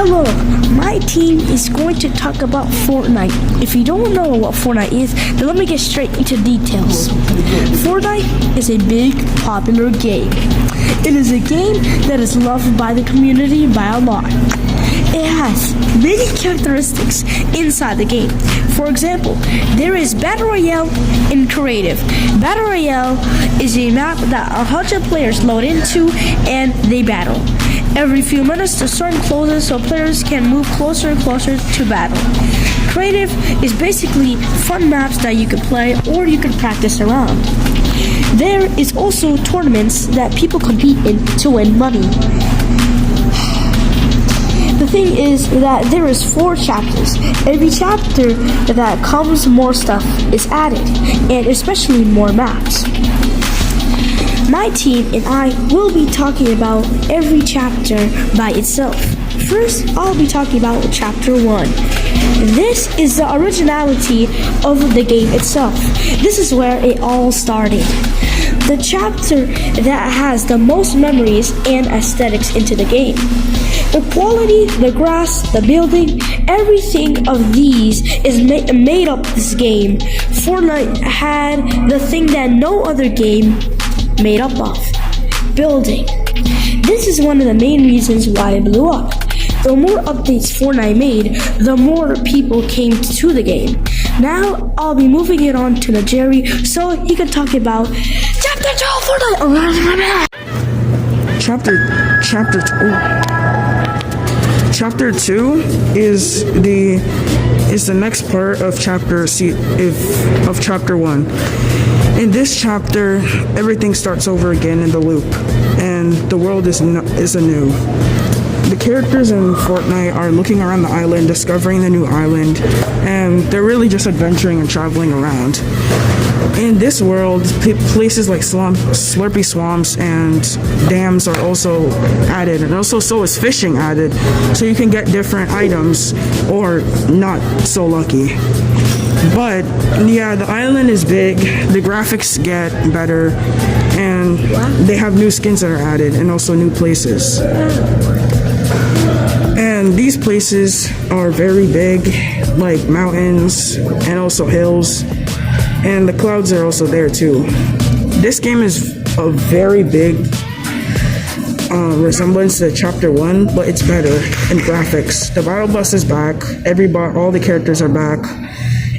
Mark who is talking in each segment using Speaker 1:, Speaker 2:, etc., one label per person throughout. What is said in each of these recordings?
Speaker 1: Hello, my team is going to talk about Fortnite. If you don't know what Fortnite is, then let me get straight into details. Fortnite is a big, popular game. It is a game that is loved by the community by a lot. It has many characteristics inside the game. For example, there is Battle Royale and Creative. Battle Royale is a map that 100 players load into and they battle. Every few minutes the storm closes so players can move closer and closer to battle. Creative is basically fun maps that you can play or you can practice around. There is also tournaments that people compete in to win money. The thing is that there is 4 chapters. Every chapter that comes, more stuff is added, and especially more maps. My team and I will be talking about every chapter by itself. First, I'll be talking about chapter 1. This is the originality of the game itself. This is where it all started. The chapter that has the most memories and aesthetics into the game. The quality, the grass, the building, everything of these is made up this game. Fortnite had the thing that no other game made up of. Building. This is one of the main reasons why it blew up. The more updates Fortnite made, the more people came to the game. Now I'll be moving it on to Jerry so he can talk about Chapter 2 Fortnite.
Speaker 2: Chapter 2 is the next part of chapter 1. In this chapter, everything starts over again in the loop, and the world is anew. The characters in Fortnite are looking around the island, discovering the new island, and they're really just adventuring and traveling around. In this world, places like slurpy swamps and dams are also added, and also so is fishing added, so you can get different items or not so lucky. But yeah, the island is big, the graphics get better, and they have new skins that are added and also new places. And these places are very big, like mountains and also hills, and the clouds are also there too. This game is a very big resemblance to Chapter 1, but it's better in graphics. The battle bus is back, all the characters are back,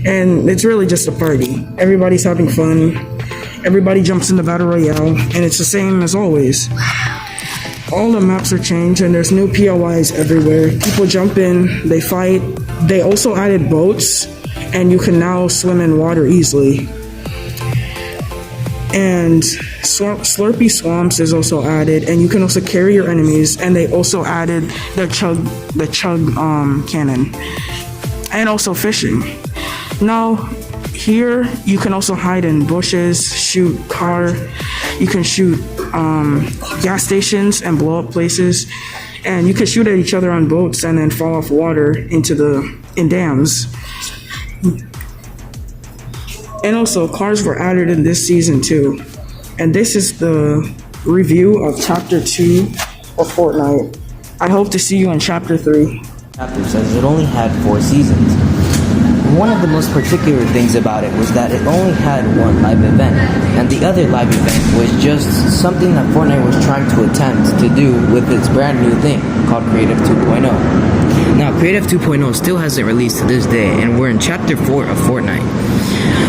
Speaker 2: and it's really just a party. Everybody's having fun, everybody jumps into Battle Royale, and it's the same as always. All the maps are changed and there's new POIs everywhere. People jump in, they fight. They also added boats and you can now swim in water easily. And Slurpy Swamps is also added, and you can also carry your enemies, and they also added the chug cannon. And also fishing. Now here you can also hide in bushes, shoot you can shoot gas stations and blow up places, and you can shoot at each other on boats and then fall off water in dams. And also cars were added in this season too. And this is the review of Chapter 2 of Fortnite. I hope to see you in Chapter 3.
Speaker 3: Chapters, as it only had 4 seasons. One of the most particular things about it was that it only had one live event, and the other live event was just something that Fortnite was trying to attempt to do with its brand new thing called Creative 2.0. Now, Creative 2.0 still hasn't released to this day, and we're in Chapter 4 of Fortnite.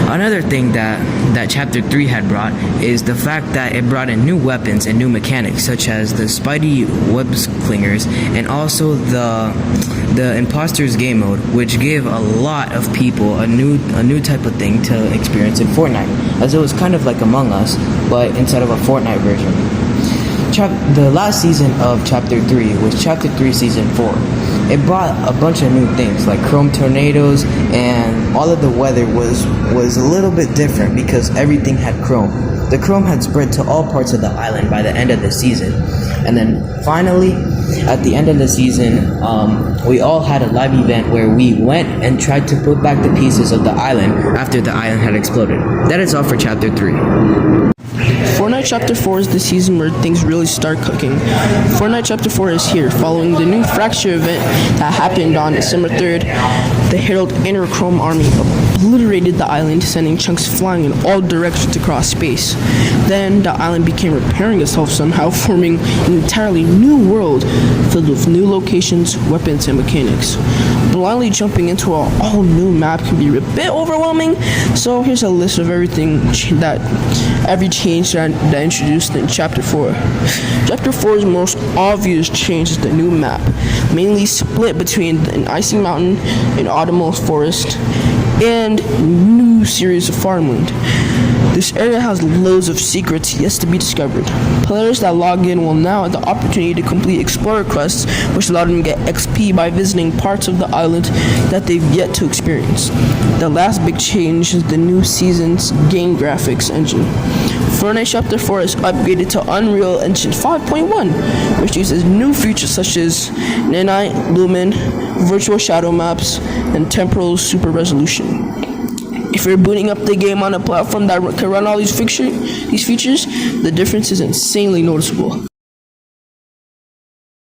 Speaker 3: Another thing that Chapter 3 had brought is the fact that it brought in new weapons and new mechanics, such as the Spidey web clingers and also the Imposters game mode, which gave a lot of people a new type of thing to experience in Fortnite, as it was kind of like Among Us, but instead of a Fortnite version. The last season of Chapter 3 was Chapter 3 Season 4. It brought a bunch of new things like chrome tornadoes, and all of the weather was a little bit different because everything had chrome. The chrome had spread to all parts of the island by the end of the season. And then finally, at the end of the season, we all had a live event where we went and tried to put back the pieces of the island after the island had exploded. That is all for Chapter 3.
Speaker 4: Fortnite Chapter 4 is the season where things really start cooking. Fortnite Chapter 4 is here, following the new Fracture event that happened on December 3rd. The Herald Interchrome army obliterated the island, sending chunks flying in all directions across space. Then the island began repairing itself somehow, forming an entirely new world filled with new locations, weapons, and mechanics. Blindly jumping into an all-new map can be a bit overwhelming, so here's a list of every change that introduced in Chapter 4. Chapter 4's most obvious change is the new map, mainly split between an icy mountain, an autumnal forest, and new series of farmland. This area has loads of secrets yet to be discovered. Players that log in will now have the opportunity to complete explorer quests, which allow them to get XP by visiting parts of the island that they've yet to experience. The last big change is the new season's game graphics engine. Fortnite Chapter 4 is upgraded to Unreal Engine 5.1, which uses new features such as Nanite, Lumen, virtual shadow maps, and temporal super resolution. If you're booting up the game on a platform that can run all these features, the difference is insanely noticeable.